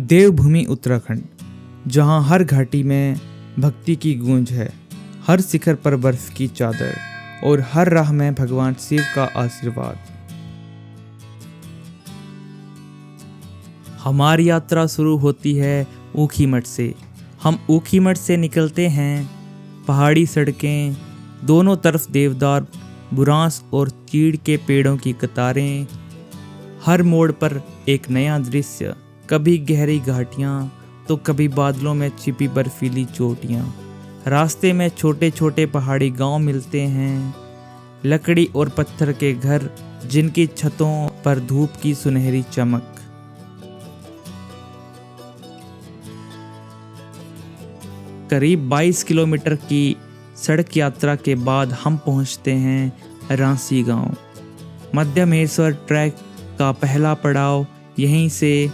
देवभूमि उत्तराखंड, जहां हर घाटी में भक्ति की गूंज है, हर शिखर पर बर्फ की चादर और हर राह में भगवान शिव का आशीर्वाद। हमारी यात्रा शुरू होती है ऊखीमठ से। हम ऊखीमठ से निकलते हैं। पहाड़ी सड़कें, दोनों तरफ देवदार, बुरांस और चीड़ के पेड़ों की कतारें। हर मोड़ पर एक नया दृश्य, कभी गहरी घाटियाँ तो कभी बादलों में छिपी बर्फीली चोटियाँ। रास्ते में छोटे छोटे पहाड़ी गांव मिलते हैं, लकड़ी और पत्थर के घर जिनकी छतों पर धूप की सुनहरी चमक। करीब 22 किलोमीटर की सड़क यात्रा के बाद हम पहुंचते हैं रांसी गांव। मध्य महेश्वर ट्रैक का पहला पड़ाव, यहीं से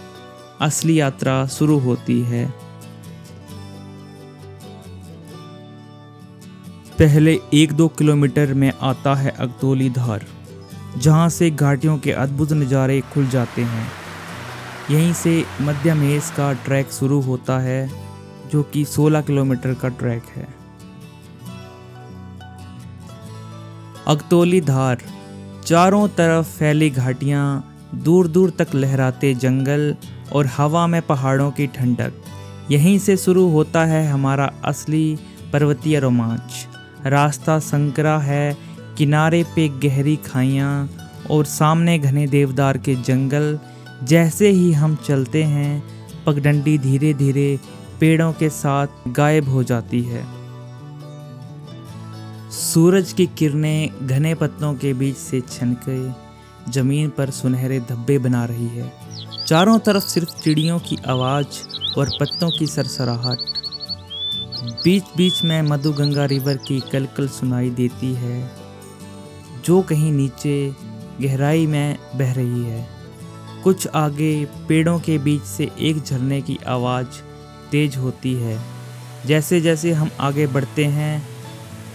असली यात्रा शुरू होती है। पहले 1-2 किलोमीटर में आता है अगतौली धार, जहां से घाटियों के अद्भुत नज़ारे खुल जाते हैं। यहीं से मध्य महेश का ट्रैक शुरू होता है, जो कि 16 किलोमीटर का ट्रैक है। अगतौली धार, चारों तरफ फैली घाटियाँ, दूर दूर तक लहराते जंगल और हवा में पहाड़ों की ठंडक। यहीं से शुरू होता है हमारा असली पर्वतीय रोमांच। रास्ता संकरा है, किनारे पे गहरी खाइयाँ और सामने घने देवदार के जंगल। जैसे ही हम चलते हैं, पगडंडी धीरे धीरे पेड़ों के साथ गायब हो जाती है। सूरज की किरणें घने पत्तों के बीच से छनके जमीन पर सुनहरे धब्बे बना रही है। चारों तरफ सिर्फ चिड़ियों की आवाज़ और पत्तों की सरसराहट। बीच बीच में मधुगंगा रिवर की कलकल सुनाई देती है, जो कहीं नीचे गहराई में बह रही है। कुछ आगे पेड़ों के बीच से एक झरने की आवाज़ तेज होती है। जैसे जैसे हम आगे बढ़ते हैं,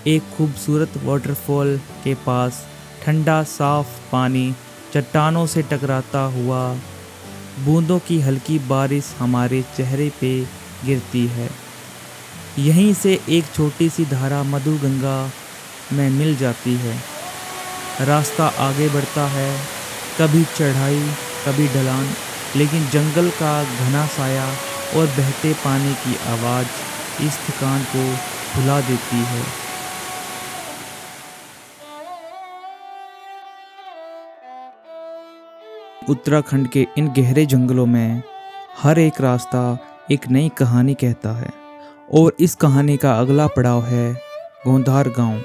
एक खूबसूरत वाटरफॉल के पास ठंडा साफ पानी चट्टानों से टकराता हुआ, बूंदों की हल्की बारिश हमारे चेहरे पे गिरती है। यहीं से एक छोटी सी धारा मधुगंगा में मिल जाती है। रास्ता आगे बढ़ता है, कभी चढ़ाई कभी ढलान, लेकिन जंगल का घना साया और बहते पानी की आवाज़ इस थकान को भुला देती है। उत्तराखंड के इन गहरे जंगलों में हर एक रास्ता एक नई कहानी कहता है, और इस कहानी का अगला पड़ाव है गोंधार गांव।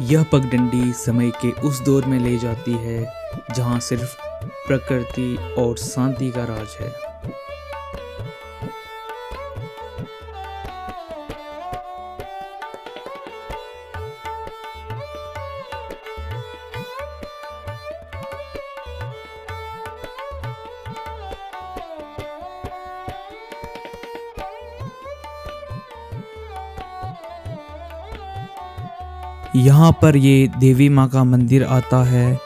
यह पगडंडी समय के उस दौर में ले जाती है जहां सिर्फ प्रकृति और शांति का राज है। यहाँ पर ये देवी माँ का मंदिर आता है,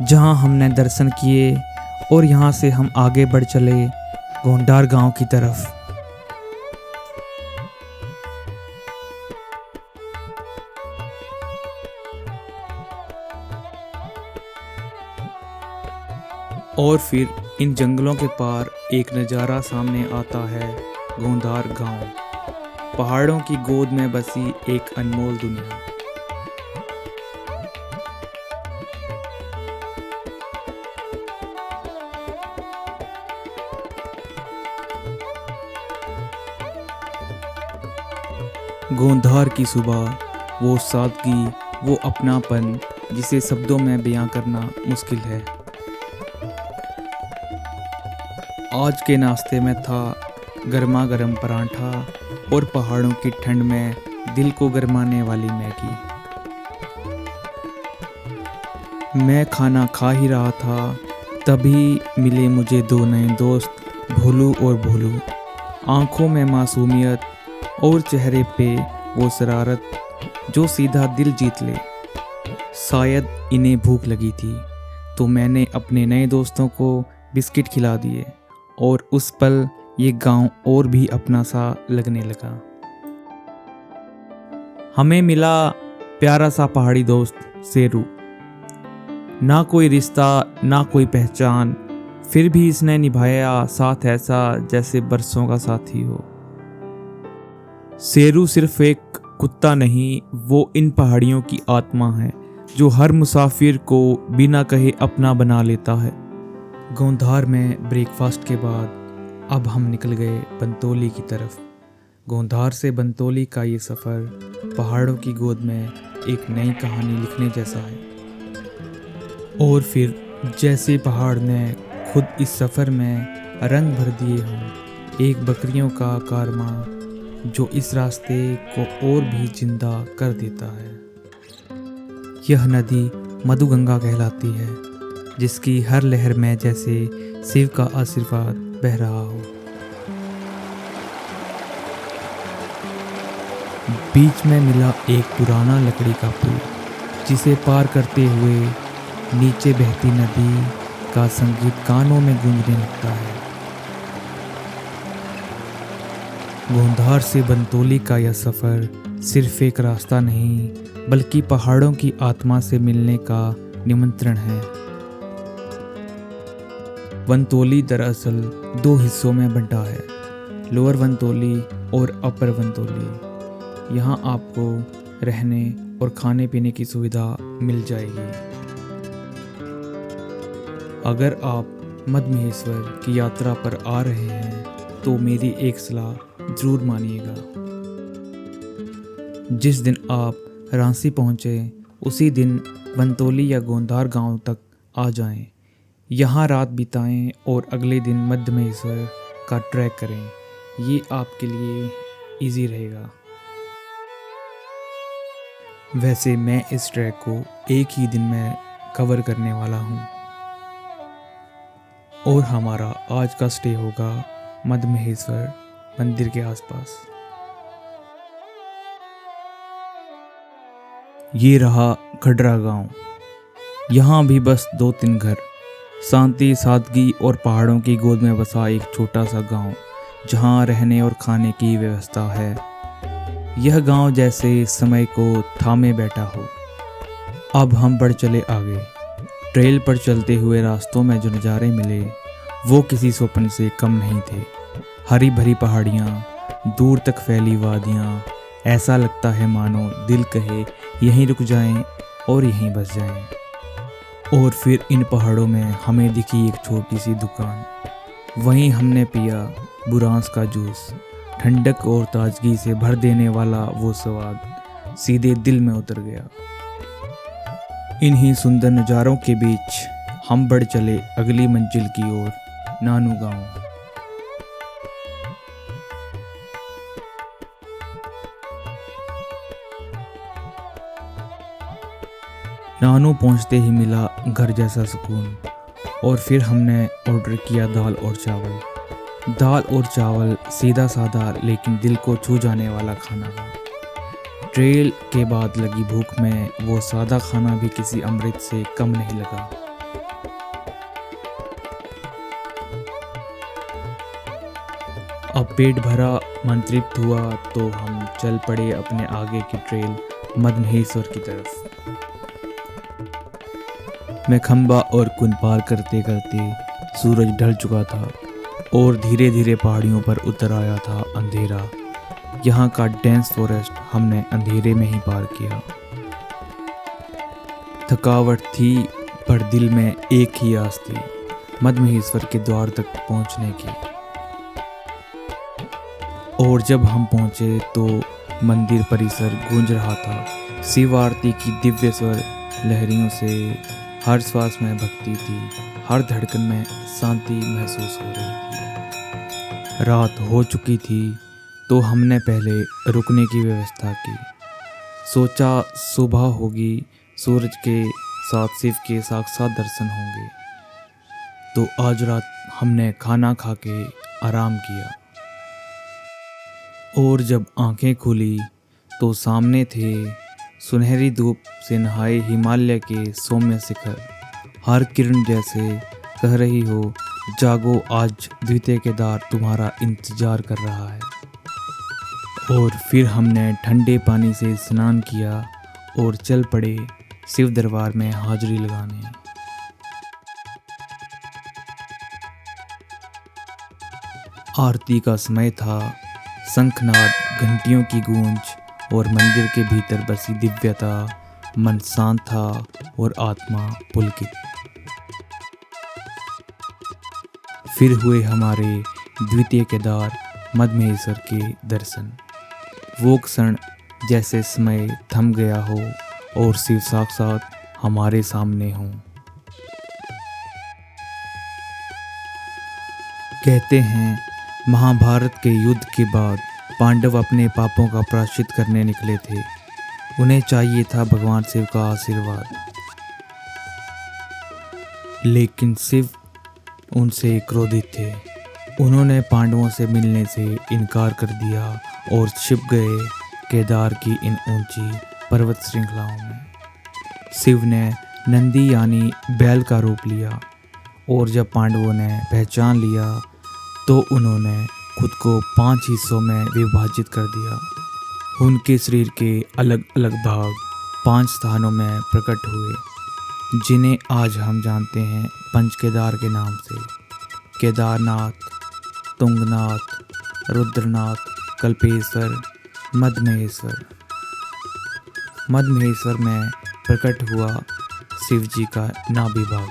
जहाँ हमने दर्शन किए और यहाँ से हम आगे बढ़ चले गोंधार गांव की तरफ। और फिर इन जंगलों के पार एक नज़ारा सामने आता है गोंधार गांव, पहाड़ों की गोद में बसी एक अनमोल दुनिया। गोंधार की सुबह, वो सादगी, वो अपनापन जिसे शब्दों में बयां करना मुश्किल है। आज के नाश्ते में था गर्मा गर्म पराठा और पहाड़ों की ठंड में दिल को गरमाने वाली मैगी। मैं खाना खा ही रहा था, तभी मिले मुझे 2 नए दोस्त, भोलू और भोलू। आंखों में मासूमियत और चेहरे पे वो शरारत जो सीधा दिल जीत ले। शायद इन्हें भूख लगी थी, तो मैंने अपने नए दोस्तों को बिस्किट खिला दिए और उस पल ये गांव और भी अपना सा लगने लगा। हमें मिला प्यारा सा पहाड़ी दोस्त शेरू। ना कोई रिश्ता ना कोई पहचान, फिर भी इसने निभाया साथ ऐसा जैसे बरसों का साथी हो। शेरू सिर्फ एक कुत्ता नहीं, वो इन पहाड़ियों की आत्मा है जो हर मुसाफिर को बिना कहे अपना बना लेता है। गोंधार में ब्रेकफास्ट के बाद अब हम निकल गए बंतोली की तरफ। गोंधार से बंतोली का ये सफ़र पहाड़ों की गोद में एक नई कहानी लिखने जैसा है। और फिर जैसे पहाड़ ने खुद इस सफ़र में रंग भर दिए हों, एक बकरियों का कारवां जो इस रास्ते को और भी जिंदा कर देता है। यह नदी मधुगंगा कहलाती है, जिसकी हर लहर में जैसे शिव का आशीर्वाद बह रहा हो। बीच में मिला एक पुराना लकड़ी का पुल, जिसे पार करते हुए नीचे बहती नदी का संगीत कानों में गूंजने लगता है। गोंधार से बंतोली का यह सफ़र सिर्फ एक रास्ता नहीं, बल्कि पहाड़ों की आत्मा से मिलने का निमंत्रण है। बंतोली दरअसल दो हिस्सों में बंटा है, लोअर बंतोली और अपर बंतोली। यहाँ आपको रहने और खाने पीने की सुविधा मिल जाएगी। अगर आप मद्महेश्वर की यात्रा पर आ रहे हैं तो मेरी एक सलाह ज़रूर मानिएगा। जिस दिन आप रांसी पहुँचे उसी दिन बंतोली या गोंधार गांव तक आ जाएं। यहाँ रात बिताएं और अगले दिन मद्महेश्वर का ट्रैक करें। ये आपके लिए इजी रहेगा। वैसे मैं इस ट्रैक को एक ही दिन में कवर करने वाला हूँ और हमारा आज का स्टे होगा मद्महेश्वर मंदिर के आसपास। ये रहा खडरा गांव। यहाँ भी बस 2-3 घर, शांति सादगी और पहाड़ों की गोद में बसा एक छोटा सा गांव जहाँ रहने और खाने की व्यवस्था है। यह गांव जैसे समय को थामे बैठा हो। अब हम बढ़ चले आगे। ट्रेल पर चलते हुए रास्तों में जो नज़ारे मिले वो किसी स्वप्न से कम नहीं थे। हरी भरी पहाड़ियाँ, दूर तक फैली वादियाँ, ऐसा लगता है मानो दिल कहे यहीं रुक जाएं और यहीं बस जाएं। और फिर इन पहाड़ों में हमें दिखी एक छोटी सी दुकान। वहीं हमने पिया बुरांस का जूस। ठंडक और ताजगी से भर देने वाला वो स्वाद सीधे दिल में उतर गया। इन्हीं सुंदर नज़ारों के बीच हम बढ़ चले अगली मंजिल की ओर, नानू गांव। नानू पहुंचते ही मिला घर जैसा सुकून। और फिर हमने ऑर्डर किया दाल और चावल। दाल और चावल सीधा साधा लेकिन दिल को छू जाने वाला खाना था। ट्रेल के बाद लगी भूख में वो सादा खाना भी किसी अमृत से कम नहीं लगा। अब पेट भरा, मन तृप्त हुआ तो हम चल पड़े अपने आगे की ट्रेल मद्महेश्वर की तरफ। मैं खंबा और कुन पार करते करते सूरज ढल चुका था और धीरे धीरे पहाड़ियों पर उतर आया था अंधेरा। यहाँ का डेंस फॉरेस्ट हमने अंधेरे में ही पार किया। थकावट थी पर दिल में एक ही आस थी, मद्महेश्वर के द्वार तक पहुँचने की। और जब हम पहुँचे तो मंदिर परिसर गूंज रहा था। शिव आरती की दिव्य स्वर लहरियों से हर श्वास में भक्ति थी, हर धड़कन में शांति महसूस हो रही थी। रात हो चुकी थी तो हमने पहले रुकने की व्यवस्था की। सोचा सुबह होगी, सूरज के साथ शिव के साक्षात दर्शन होंगे। तो आज रात हमने खाना खा के आराम किया। और जब आंखें खुली तो सामने थे सुनहरी धूप से नहाए हिमालय के सौम्य शिखर, हर किरण जैसे कह रही हो जागो आज द्वितीय केदार तुम्हारा इंतजार कर रहा है। और फिर हमने ठंडे पानी से स्नान किया और चल पड़े शिव दरबार में हाजिरी लगाने। आरती का समय था, शंखनाद, घंटियों की गूंज और मंदिर के भीतर बसी दिव्यता। मन शांत था और आत्मा पुलकित। फिर हुए हमारे द्वितीय केदार मद्महेश्वर के दर्शन। वो क्षण जैसे समय थम गया हो और शिव साक्षात हमारे सामने हो। कहते हैं महाभारत के युद्ध के बाद पांडव अपने पापों का प्रायश्चित करने निकले थे। उन्हें चाहिए था भगवान शिव का आशीर्वाद, लेकिन शिव उनसे क्रोधित थे। उन्होंने पांडवों से मिलने से इनकार कर दिया और छिप गए केदार की इन ऊंची पर्वत श्रृंखलाओं में। शिव ने नंदी यानी बैल का रूप लिया और जब पांडवों ने पहचान लिया तो उन्होंने खुद को 5 हिस्सों में विभाजित कर दिया। उनके शरीर के अलग अलग भाग 5 स्थानों में प्रकट हुए, जिन्हें आज हम जानते हैं पंचकेदार के नाम से। केदारनाथ, तुंगनाथ, रुद्रनाथ, कल्पेश्वर, मद्महेश्वर। मद्महेश्वर में प्रकट हुआ शिव जी का नाभि भाग।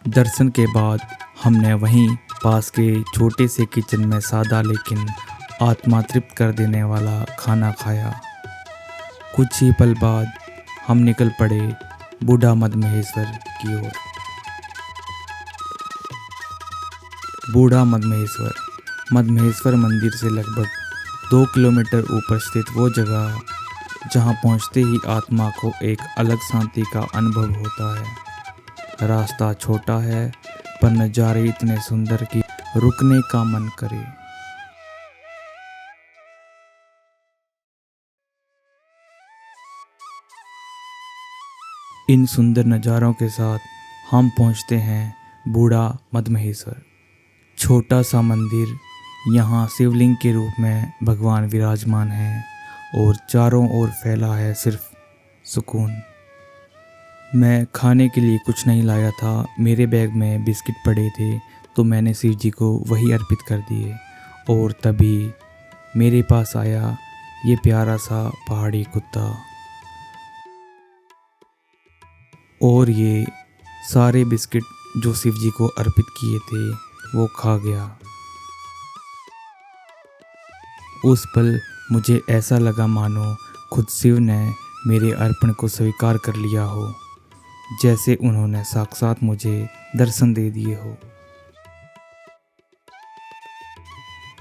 दर्शन के बाद हमने वहीं पास के छोटे से किचन में सादा लेकिन आत्मा तृप्त कर देने वाला खाना खाया। कुछ ही पल बाद हम निकल पड़े बूढ़ा मद्महेश्वर की ओर। बूढ़ा मद्महेश्वर मद्महेश्वर मंदिर से लगभग 2 किलोमीटर ऊपर स्थित वो जगह जहाँ पहुँचते ही आत्मा को एक अलग शांति का अनुभव होता है। रास्ता छोटा है पर नज़ारे इतने सुंदर कि रुकने का मन करे। इन सुंदर नज़ारों के साथ हम पहुंचते हैं बूढ़ा मद्महेश्वर। छोटा सा मंदिर, यहाँ शिवलिंग के रूप में भगवान विराजमान हैं और चारों ओर फैला है सिर्फ सुकून। मैं खाने के लिए कुछ नहीं लाया था। मेरे बैग में बिस्किट पड़े थे तो मैंने शिव जी को वही अर्पित कर दिए। और तभी मेरे पास आया ये प्यारा सा पहाड़ी कुत्ता और ये सारे बिस्किट जो शिव जी को अर्पित किए थे वो खा गया। उस पल मुझे ऐसा लगा मानो खुद शिव ने मेरे अर्पण को स्वीकार कर लिया हो, जैसे उन्होंने साक्षात मुझे दर्शन दे दिए हो।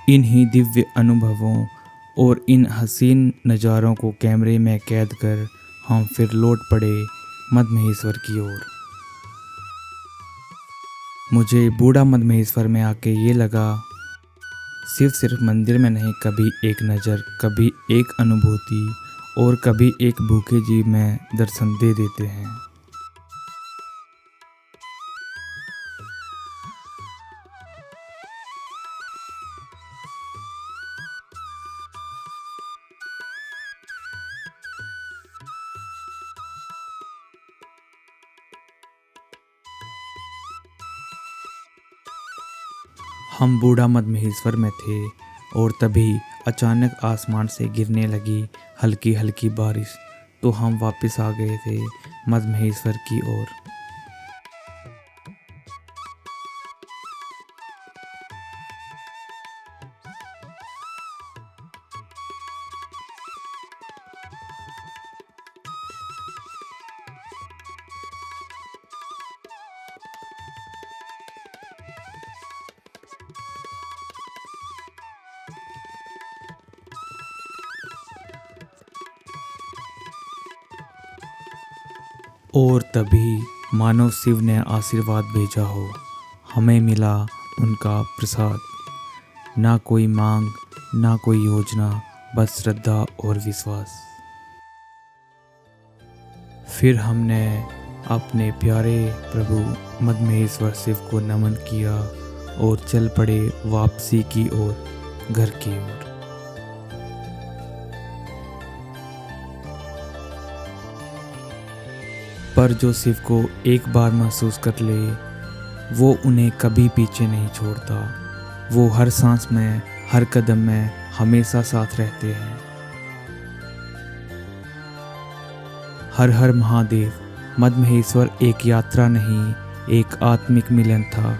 इन्हीं दिव्य अनुभवों और इन हसीन नज़ारों को कैमरे में कैद कर हम फिर लौट पड़े मद्महेश्वर की ओर। मुझे बूढ़ा मद्महेश्वर में आके ये लगा, शिव सिर्फ मंदिर में नहीं, कभी एक नज़र, कभी एक अनुभूति और कभी एक भूखे जीव में दर्शन दे देते हैं। हम बूढ़ा मद्महेश्वर में थे और तभी अचानक आसमान से गिरने लगी हल्की हल्की बारिश, तो हम वापस आ गए थे मद्महेश्वर की ओर। और तभी मानो शिव ने आशीर्वाद भेजा हो। हमें मिला उनका प्रसाद। ना कोई मांग, ना कोई योजना, बस श्रद्धा और विश्वास। फिर हमने अपने प्यारे प्रभु मद्महेश्वर शिव को नमन किया और चल पड़े वापसी की ओर, घर की ओर। पर जो शिव को एक बार महसूस कर ले, वो उन्हें कभी पीछे नहीं छोड़ता। वो हर सांस में, हर कदम में हमेशा साथ रहते हैं। हर हर महादेव। मद्महेश्वर एक यात्रा नहीं, एक आत्मिक मिलन था।